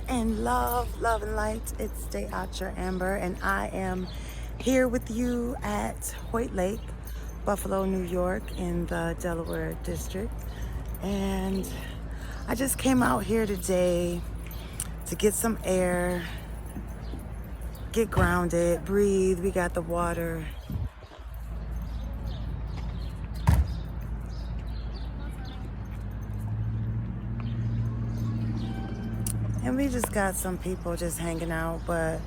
and love, love and light. It's DayatraAmber, and I am here with you at Hoyt Lake, Buffalo, New York, in the Delaware district. And I just came out here today to get some air, get grounded, breathe. We got the water. And we just got some people just hanging out, but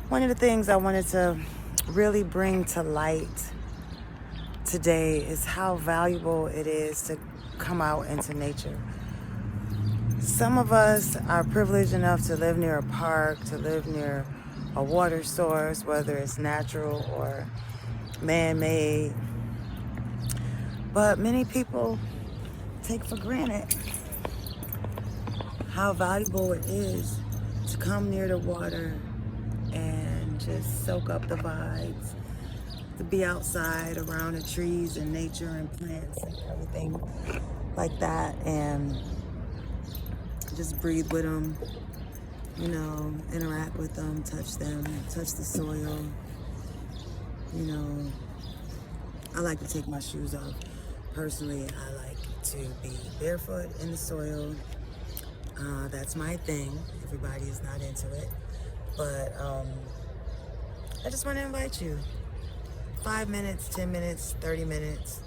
one of the things I wanted to really bring to light today is how valuable it is to come out into nature. Some of us are privileged enough to live near a park, to live near a water source, whether it's natural or man-made. But many people take for granted how valuable it is to come near the water and just soak up the vibes, to be outside around the trees and nature and plants and everything like that, and just breathe with them, you know, interact with them, touch the soil. You know, I like to take my shoes off. Personally, I like to be barefoot in the soil. That's my thing. Everybody is not into it. But I just want to invite you. 5 minutes, 10 minutes, 30 minutes.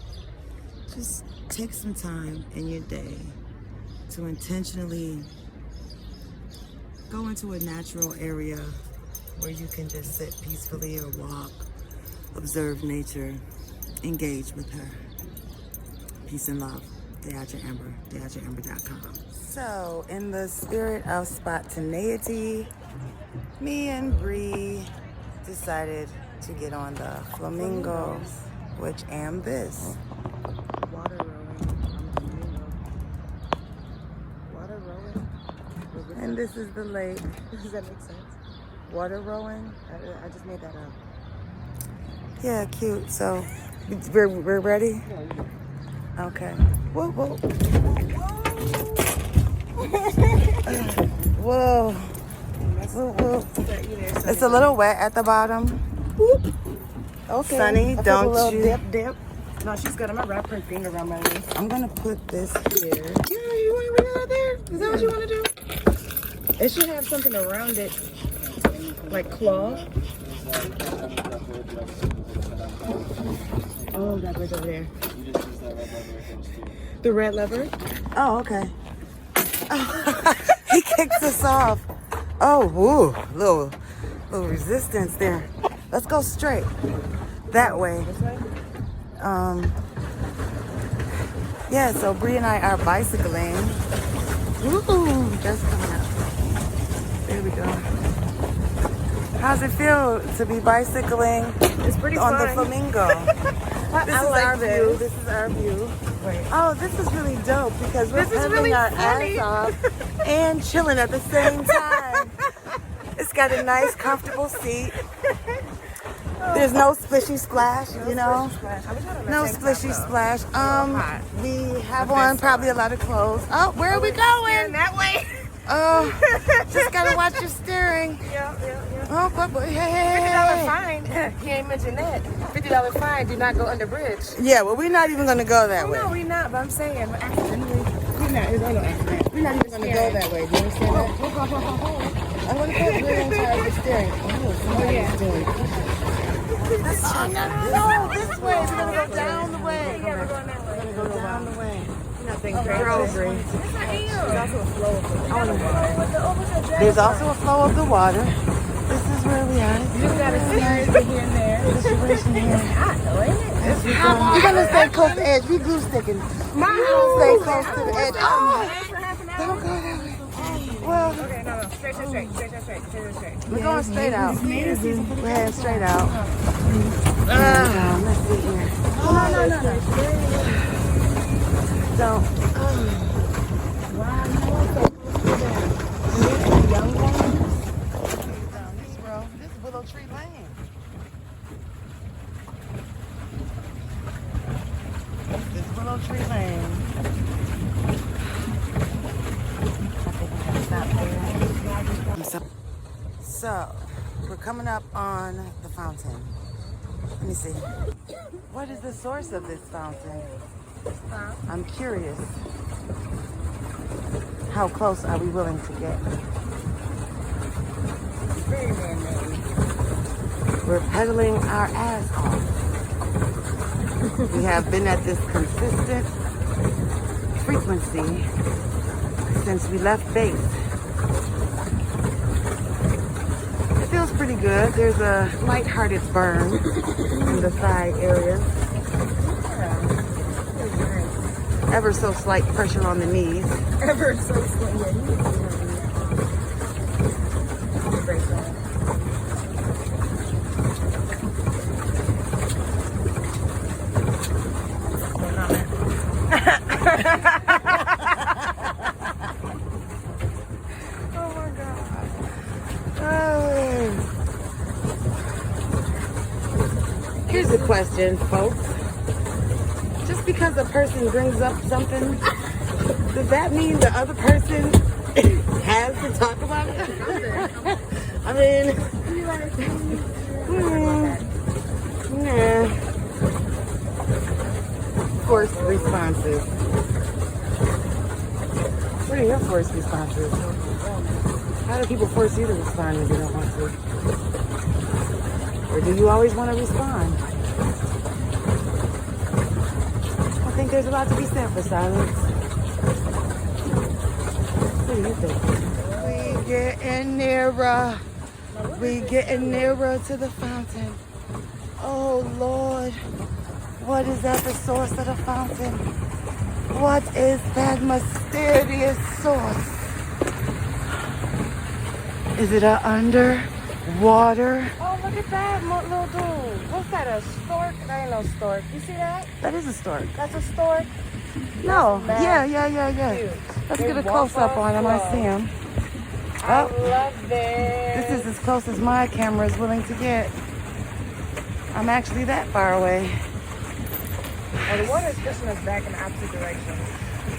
Just take some time in your day to intentionally go into a natural area where you can just sit peacefully or walk, observe nature, engage with her. Peace and love. DayatraAmber, DayatraAmber.com. So, in the spirit of spontaneity, me and Bree decided to get on the Flamingo, which am this. Water rowing on the Flamingo. Water rowing? And this is the lake. Does that make sense? Water rowing? I just made that up. Yeah, cute. So, we're ready? Yeah, you do. Okay. Whoa, whoa. Whoa. Whoa, whoa. It's a little wet at the bottom. Whoop. Okay. Sunny, I don't took a little you? dip. No, she's good. I'm gonna wrap her finger around my waist. I'm gonna put this here. Yeah, you want to bring it out there? Is that what you want to do? It should have something around it, like cloth. Oh, that bridge over there. The red lever? Oh, okay. He kicks us off. Oh, woo, little resistance there. Let's go straight that way. This way? Yeah. So Bree and I are bicycling. Woo, just coming up. There we go. How's it feel to be bicycling It's pretty on fun. the Flamingo? This is like our this. view. This is our view. Wait. Oh, this is really dope because we're This is pedaling really our funny. ass off and chilling at the same time. It's got a nice, comfortable seat. There's no splishy splash, you know. No splishy splash. We have on probably a lot of clothes. Oh, where are we going? That way. Oh, just gotta watch your steering. Yeah. Oh, but hey. $50 fine. He ain't mentioned that. $50 fine. Do not go under bridge. Yeah, well, we're not even gonna go that Oh, way. no, we not. But I'm saying, we're accidentally. We're not. There's no accident. We're not even gonna go that way. Do you understand that? I'm gonna put Bree in charge of steering. Oh, somebody's doing it. Let's check. No, this way. We're gonna go down the way. Yeah, we're going that way. We're gonna go down the way. Nothing Girl, crazy. Bree. There's also a flow of the water. There's also a flow of the water. This is where we are. You gotta see here and there. Situation here. It's hot though, ain't it? As we go. We're gonna stay close to the edge. We glue sticking. My Stay close to the edge. Oh, Oh. don't go that way. Well, Okay, no. Straight. we're going straight out. We're heading straight out. Let's see here. No. Don't. Wow, you know so close to that. Young ones. This is Willow Tree Lane. This is Willow Tree Lane. I think I'm gonna stop there. So, we're coming up on the fountain. Let me see. What is the source of this fountain? I'm curious. How close are we willing to get? Very man-made. We're pedaling our ass off. We have been at this consistent frequency since we left base. It feels pretty good. There's a lighthearted burn in the thigh area. Ever so slight pressure on the knees. Ever so slightly. Oh my God. Here's a question, folks. Just because a person brings up something, does that mean the other person has to talk about it? I mean, yeah. Forced responses. What are your forced responses? How do people force you to respond if you don't want to? Or do you always want to respond? I think there's a lot to be said for silence. What do you think? We getting nearer. We getting nearer to the fountain. Oh Lord. What is at the source of the fountain? What is that mysterious source? Is it a underwater? Oh, look at that little dude. What's that, a stork? That ain't no stork. You see that? That is a stork. That's a stork? No. That's Yeah. cute. Let's They get a walk close-up on him. I slow. see him. I Oh, love this. this is as close as my camera is willing to get. I'm actually that far away. Oh, the water is pushing us back in the opposite direction.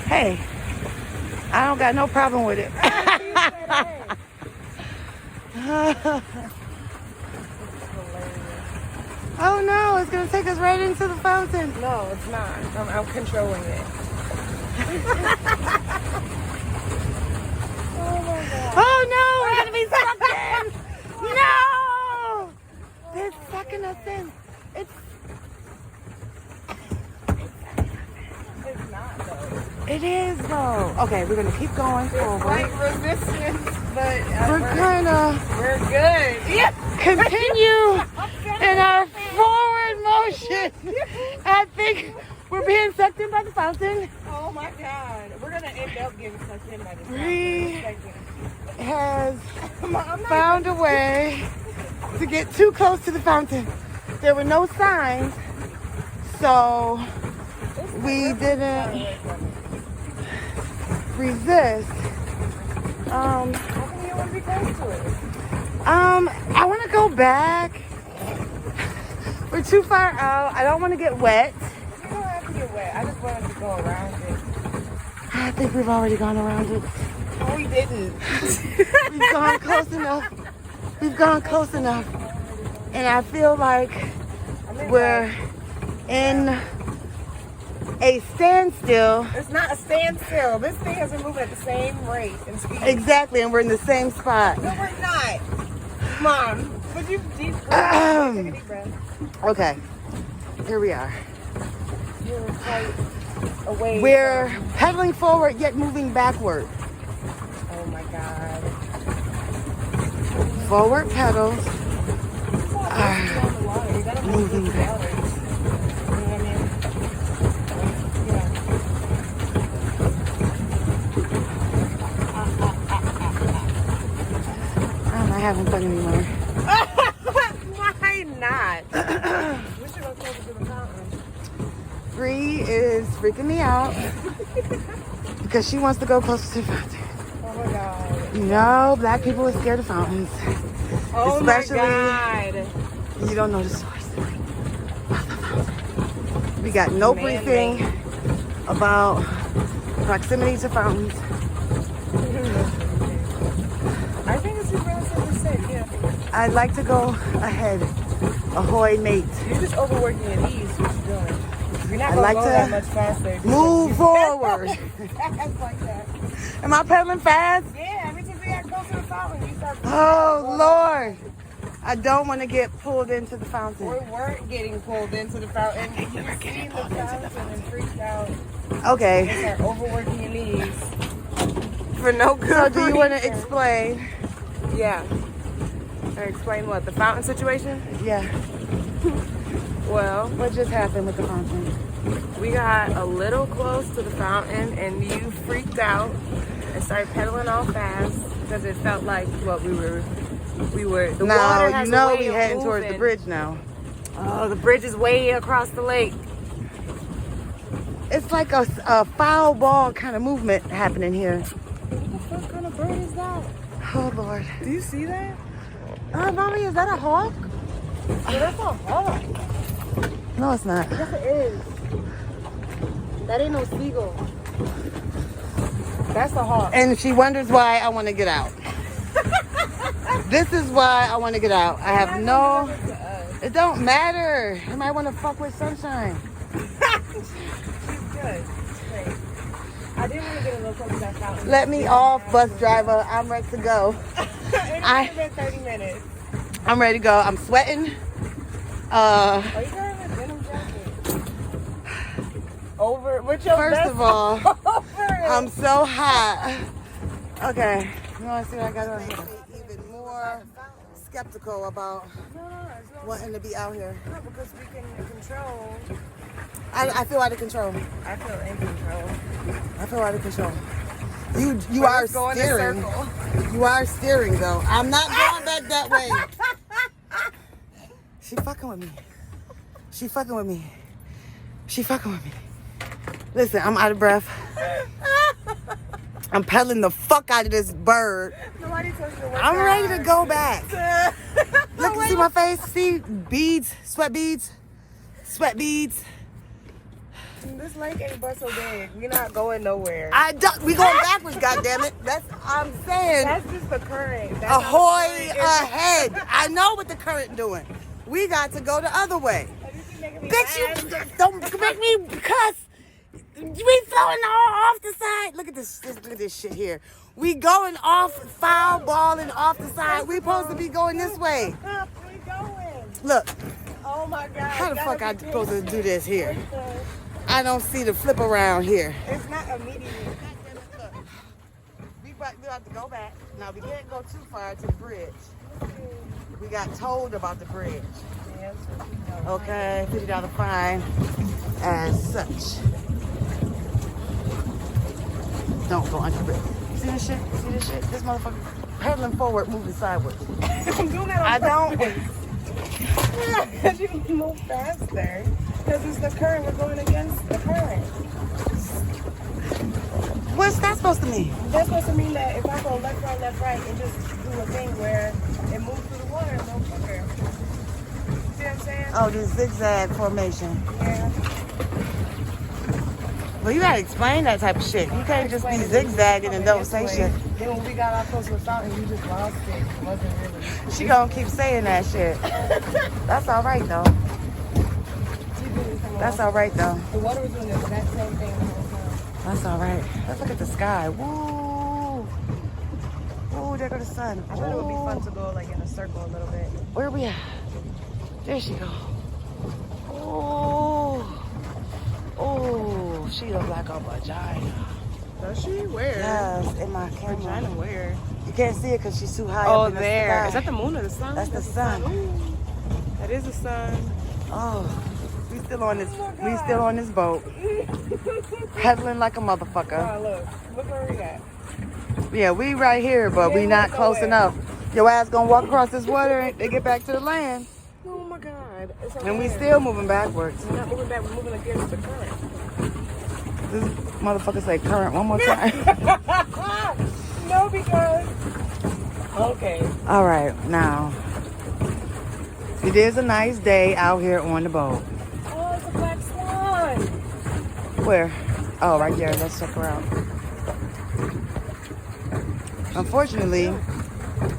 Hey, I don't got no problem with it. Oh no, it's gonna take us right into the fountain. No, it's not. I'm controlling it. Oh my God. Oh no, we're gonna be sucked in. No, they're sucking us in. It's not though. It is though. Okay, we're gonna keep going There's forward. slight resistance, but We're gonna we're good. Yeah. continue in our forward motion. I think we're being sucked in by the fountain. Oh my God. We're gonna end up getting sucked in by this. Bree fountain. has I'm not found a way to get too close to the fountain. There were no signs, so we didn't resist. How come you want to be close to it? I want to go back. We're too far out. I don't want to get wet. You don't have to get wet. I just wanted to go around it. I think we've already gone around it. No, we didn't. We've gone close enough. We've gone close enough. And I feel like we're in a standstill. It's not a standstill. This thing has been moving at the same rate and speed. Exactly, and we're in the same spot. No, we're not. Mom, would you deep breath? Take a deep breath. Okay, here we are. You're quite away. We're pedaling forward yet moving backward. Oh my God. Forward pedals. You gotta Moving the back. water. You know what I mean? Yeah. I'm not having fun anymore. Why not? We should go closer to the fountain. Bree is freaking me out because she wants to go closer to the fountain. Oh my God. You know, black people are scared of fountains. Oh Especially- my God. You don't know the source of the fountain. We got no Man-made. briefing about proximity to fountains. I think it's I'd like to go ahead. Ahoy, mate. You're just overworking your knees. What you doing? You're not I'd gonna like go to that much faster. Move forward. Fast like that. Am I pedaling fast? Yeah, every time we got close to the fountain, you start. Oh, Lord. I don't want to get pulled into the fountain. We weren't getting pulled into the fountain. You just seen the fountain and freaked out. Okay. You start overworking your knees. For no good So do you want to reason. explain? Yeah. Explain what? The fountain situation? Yeah. Well, What just happened with the fountain? we got a little close to the fountain and you freaked out and started pedaling all fast because it felt like what we were the Now, water has you know a way we of heading towards the moving. bridge now. Oh, the bridge is way across the lake. It's like a foul ball kind of movement happening here. What the fuck kind of bird is that? Oh, Lord. Do you see that? Mommy, is that a hawk? Yeah, that's a hawk. No, it's not. Yes, it is. That ain't no seagull. That's a hawk. And she wonders why I want to get out. This is why I want to get out. I have no... It don't matter. You might want to fuck with sunshine. She's good. She's great. I did want to get a little close to that fountain. Let me off, bus driver. I'm ready to go. It only been 30 minutes. I'm ready to go. I'm sweating. Are you wearing a denim jacket? Over with your First vest of all, over it. I'm so hot. Okay. You want to see what I got on here? Even more skeptical about wanting to be out here. No, because we can control. I feel out of control. I feel in control. I feel out of control. You But are let's go in a steering. circle. You are steering though. I'm not going back that way. She fucking with me. She fucking with me. She fucking with me. Listen, I'm out of breath. I'm pedaling the fuck out of this bird. Nobody tells you to work I'm ready to hard. go back. Look, see my face? See beads, sweat beads, sweat beads. This lake ain't but so big. We're not going nowhere. We going backwards, goddammit. That's I'm saying. That's just the current. That's how Ahoy the current is. ahead. I know what the current doing. We got to go the other way. This is making me Bitch, mad. you don't make me cuss. We flowing all off the side. Look at this. Look at this shit here. We going off, foul balling off the side. We supposed to be going this way. We going. Look, Oh my God. how the Gotta fuck I be supposed to patient. do this here? Where's the- I don't see the flip around here. It's not immediate. We have to go back. Now we can't go too far to the bridge. We got told about the bridge. Okay, $50 fine as such. Don't go under the bridge. See this shit? See this shit? This motherfucker pedaling forward, moving sideways. I'm doing that on I don't. Because you can move faster. Because it's the current. We're going against the current. What's that supposed to mean? That's supposed to mean that if I go left, right, and just do a thing where it moves through the water a little quicker. See what I'm saying? Oh, this zigzag formation. Yeah. Well, you gotta explain that type of shit. You can't just be zigzagging and don't say shit. Then when we got out close to the fountain, you just lost it. It wasn't really. She gonna keep saying that shit. That's all right though. That's all right though. The water was doing the exact same thing the whole time. That's all right. Let's look at the sky. Woo! Woo, there go the sun. I thought it would be fun to go like in a circle a little bit. Where we at? There she go. Oh, oh, she look like a vagina. Does she? Where? Yes, in my Vagina camera. where? You can't see it because she's too high Oh, up in the there. sky. Is that the moon or the sun? That's the sun. Ooh, that is the sun. Oh, we still on this. Oh my We God. still on this boat, pedaling like a motherfucker. Oh, look where we at. Yeah, we right here, but we Yeah, not we're close nowhere. enough. Your ass gonna walk across this water and they get back to the land, Oh my God. It's and we okay. still moving backwards. We're not moving back, we're moving against the current. This motherfucker say current one more time. No, because. Okay. All right, now it is a nice day out here on the boat. Oh, it's a black swan. Where? Oh, right there. Let's check her out. Unfortunately,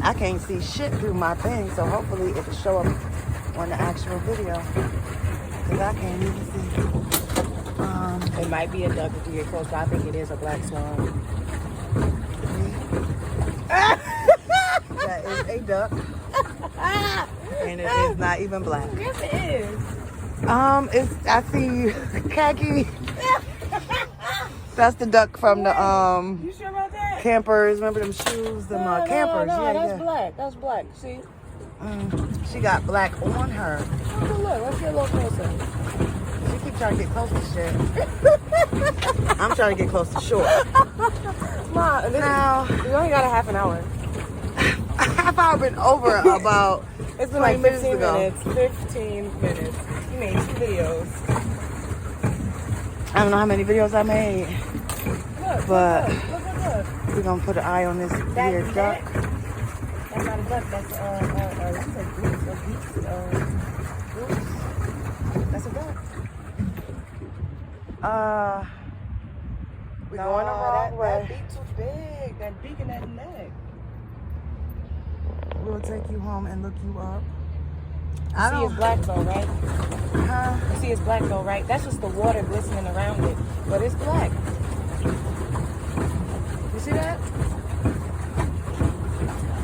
I can't see shit through my thing, so hopefully it'll show up on the actual video. Because I can't even see. It might be a duck if you get close, but I think it is a black swan. That is a duck. And it is not even black. Yes, it is. I see khaki. That's the duck from the You sure about that? campers. Remember them shoes? Them campers. No, Yeah, that's yeah. black. That's black. See? She got black on her. Oh, look. Let's get a little closer. She keep trying to get close to shit. I'm trying to get close to shore. Ma, Now, we only got a half an hour. half hour been over about It's been 20 like 15 minutes ago. minutes. 15 minutes. You made 2 videos. I don't know how many videos I made, Look, but look. we're gonna put an eye on this weird duck. That's not a duck. That's a goose. That's a duck. We're going the wrong way. That beak too big. That beak and that neck. We'll take you home and look you up. You see it's black though, right? Huh? You see it's black though, right? That's just the water glistening around it. But it's black. You see that? I'm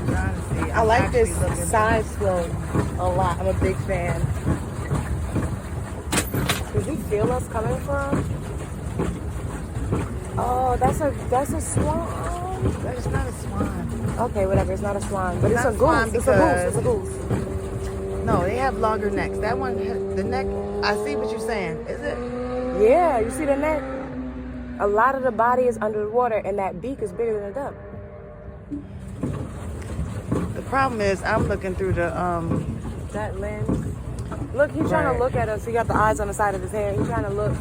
trying to see. I like this side slope a lot. I'm a big fan. Did you feel us coming from? Oh, that's a swan. That is not a swan. Okay, whatever. It's not a swan, but it's Not a a swan goose. It's a goose. It's a because- goose. No, they have longer necks. That one, the neck, I see what you're saying. Is it? Yeah, you see the neck? A lot of the body is under the water, and that beak is bigger than a duck. The problem is I'm looking through the, That lens. Look, he's trying Right. to look at us. He got the eyes on the side of his head. He's trying to look,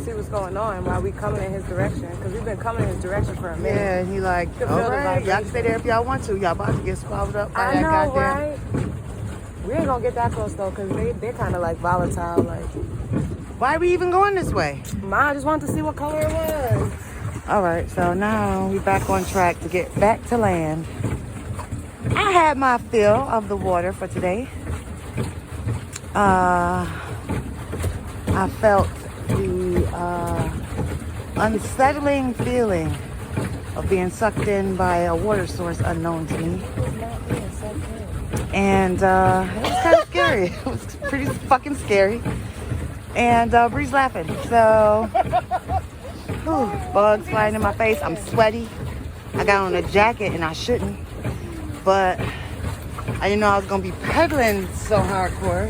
see what's going on while we coming in his direction. Because we've been coming in his direction for a minute. yeah, and he like, Feel all the right, y'all vibration. can stay there if y'all want to. Y'all about to get swallowed up by I that know, goddamn. right? We ain't gonna get that close though, because they're kind of like volatile. Like, Why are we even going this way? I just wanted to see what color it was. All right, so now we're back on track to get back to land. I had my fill of the water for today. I felt the unsettling feeling of being sucked in by a water source unknown to me. And it was kind of scary. It was pretty fucking scary. And Bree's laughing. So, bugs flying in my face. I'm sweaty. I got on a jacket and I shouldn't. But I didn't know I was going to be pedaling so hardcore.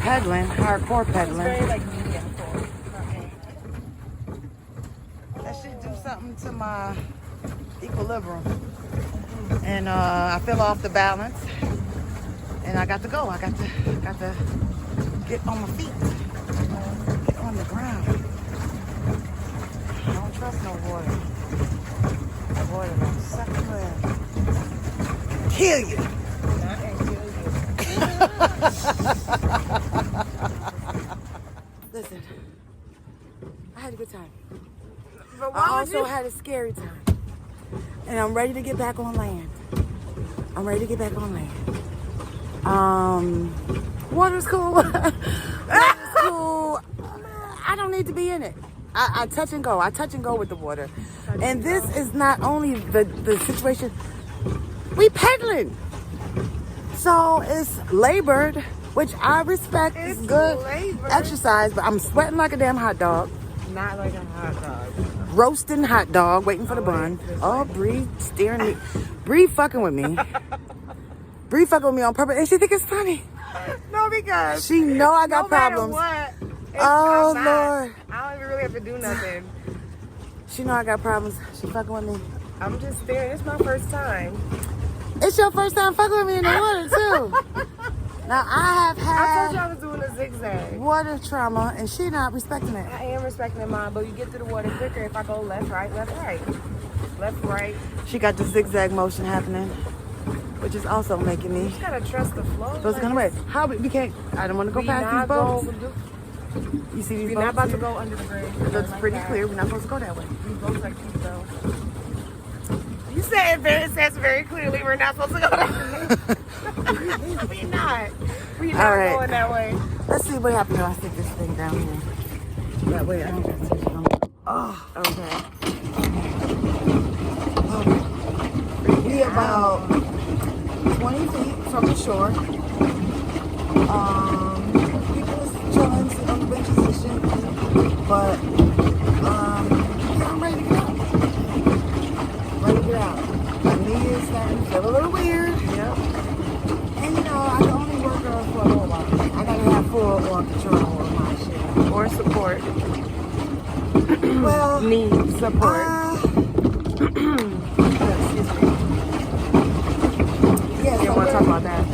Hardcore pedaling. Very like medium core. That should do something to my equilibrium. And I fell off the balance. And I got to go. I got to get on my feet. Get on the ground. I don't trust no water. The water will suck you in. Kill you. Listen, I had a good time. But I also had a scary time. And I'm ready to get back on land. Water's cool. Water's cool. I don't need to be in it. I touch and go. I touch and go with the water. And this is not only the situation. We pedaling. So it's labored, which I respect. It's good labored. exercise, but I'm sweating like a damn hot dog. Not like a hot dog. Roasting hot dog, waiting for the bun. Oh, Bree staring me. Bree fucking with me. Bree fucking with me on purpose, and she think it's funny. No, because She know I got no matter problems. what, Oh, I'm not. Lord. I don't even really have to do nothing. She know I got problems. She fucking with me. I'm just staring. It's my first time. It's your first time fucking with me in the water too. Now I have I told you had I was doing a zigzag. water trauma, and she not respecting it. I am respecting mine, but you get to the water quicker if I go left, right, left, right. Left, right. She got the zigzag motion happening, which is also making You me. just gotta trust the flow. So it's gonna wait. How we can't? I don't want to go We past not these boats. going. You see these We're boats? not about to here? go under the bridge. It looks Like pretty that. clear. We're not supposed to go that way. These boats like these though. You said it says very clearly we're not supposed to go that way. We're not. We're not right. going that way. Let's see what happens when I stick this thing down here. That way I don't get to touch it. Oh, Okay. we about 20 feet from the shore. People is chilling, sitting on the benches and shit. But, yeah, I'm ready to get out. Ready to get out. My knee is starting to feel a little weird. Yep. And you know, I can only work on for a little while. I gotta have full on control of my shit. Or support. Well, Need support. Excuse me. Yeah, You don't want to talk about that.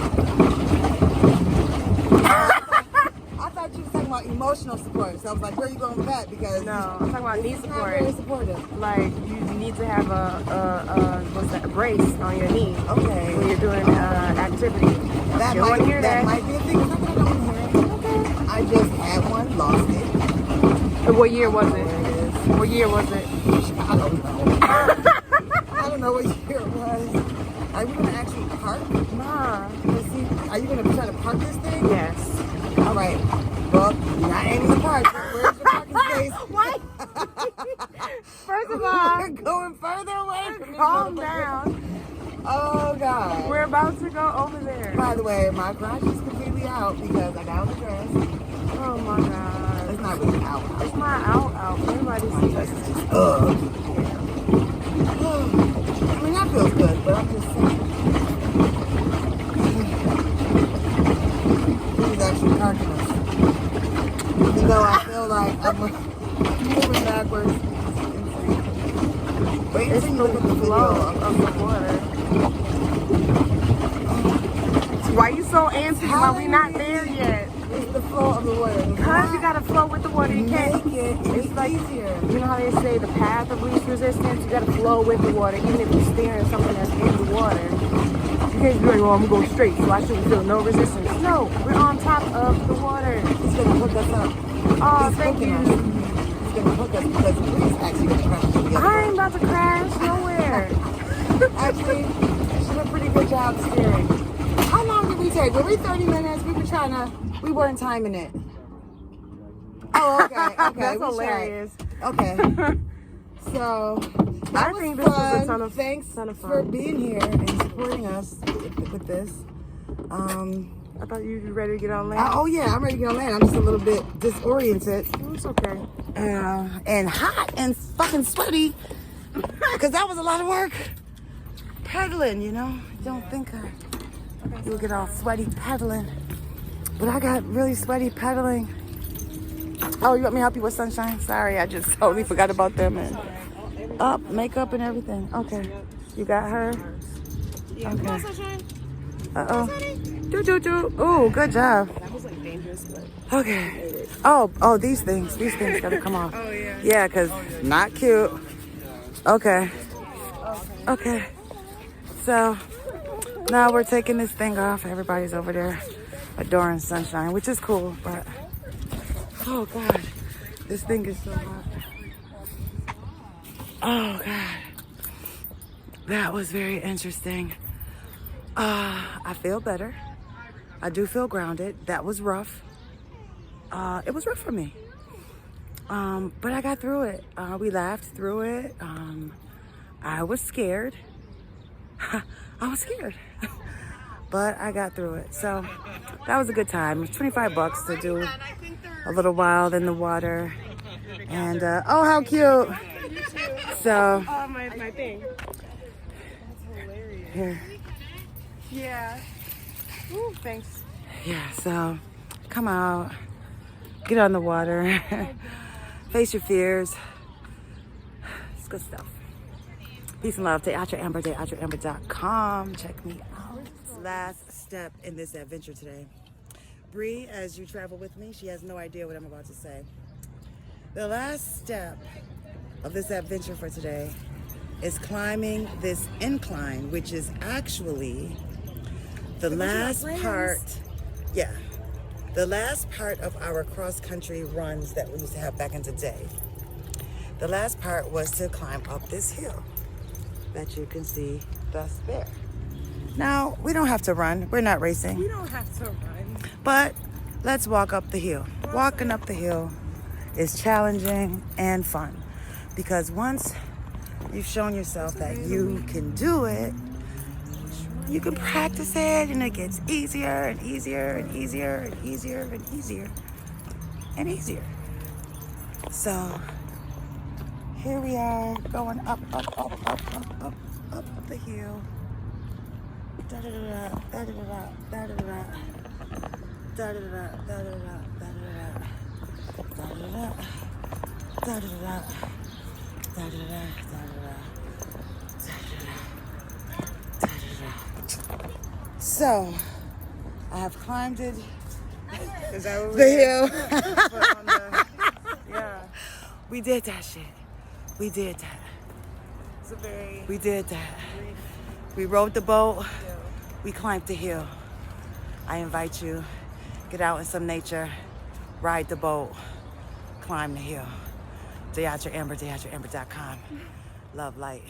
I thought you were talking about emotional support. So I was like, where are you going with that? Because No, I'm talking about knee it's not very support. supportive. Like, you need to have a brace on your knee Okay. when you're doing activity. That You don't want to hear that. might be a thing. It's not that I don't want to hear it. Okay. I just had one, lost it. What year was it? Where it is. What year was it? I don't know. I don't know what year it was. Are we going to actually park? Nah. Let's see. Are you going to try to park this thing? Yes. All right. Well, you're not aiming the park. Where's your parking space? What? First of all, We're going further away from this calm motherfucker. down. Oh, God. We're about to go over there. By the way, my garage is completely out because I got on the dress. Oh my God. It's not really out. It's not out. Everybody My sees dress it. is just ugh. I mean, that feels good, but I'm just saying. He's actually parking us. Even though I feel like I'm moving backwards. Wait It's until you the look at the video flow of the water. Why you so antsy while we not there yet? It's the flow of the water. Because you gotta flow with the water. You can't. Make it It's like, easier. you know how they say the path of least resistance? You gotta flow with the water, even if you're steering something that's in the water. You can't be like, well, I'm gonna go straight, so I shouldn't feel no resistance. No, we're on top of the water. It's gonna hook us up. Oh, He's thank hooking you. us. He's gonna hook us because he's actually gonna crash together. I ain't about to crash nowhere. Actually, she did a pretty good job steering. How long did we take? Were we 30 minutes? We weren't timing it. Oh, okay. That's we tried. hilarious. Okay. So, that I was think this fun. was a ton of Thanks ton of fun. for being here and supporting us with this. I thought you were ready to get on land. Oh, yeah, I'm ready to get on land. I'm just a little bit disoriented. It's okay. And hot and fucking sweaty because that was a lot of work pedaling, you know. Don't think you'll get all sweaty pedaling, but I got really sweaty pedaling. Oh, you want me to help you with Sunshine? Sorry, I just totally forgot about them and makeup and everything. Okay, you got her. Okay. Oh, good job. That was like dangerous, but Okay. Oh, these things gotta come off. oh yeah. Yeah, cause not cute. Okay. Okay. So now we're taking this thing off. Everybody's over there adoring Sunshine, which is cool, but oh God, this thing is so hot. Oh God. That was very interesting. I feel better. I do feel grounded. That was rough. It was rough for me. But I got through it. We laughed through it. I was scared. I was scared. But I got through it. So that was a good time. It was $25 to do a little while in the water. And oh, how cute. So Oh, my thing. That's hilarious. here. Yeah. Ooh, thanks. Yeah, so come out, get on the water, face your fears. It's good stuff. Peace and love. DayatraAmber, DayatraAmber.com. Check me out. Last step in this adventure today. Bree, as you travel with me, she has no idea what I'm about to say. The last step of this adventure for today is climbing this incline, which is actually the last part, the last part of our cross-country runs that we used to have back in the day. The last part was to climb up this hill. that you can see thus there. Now, we don't have to run. We're not racing. We don't have to run. But let's walk up the hill. Walking up the hill is challenging and fun because once you've shown yourself that you can do it, you can practice it and it gets easier and easier and easier and easier and easier and easier. So here we are going up the hill. Da da da da da da da da da. Da da da da da da da da da da da da da da. So I have climbed it. Is that what The hill. Yeah. We did that shit. We did that. It's a very We did that. brief We rode the boat. hill. We climbed the hill. I invite you, get out in some nature, ride the boat, climb the hill. DayatraAmber, DayatraAmber.com. Love, light.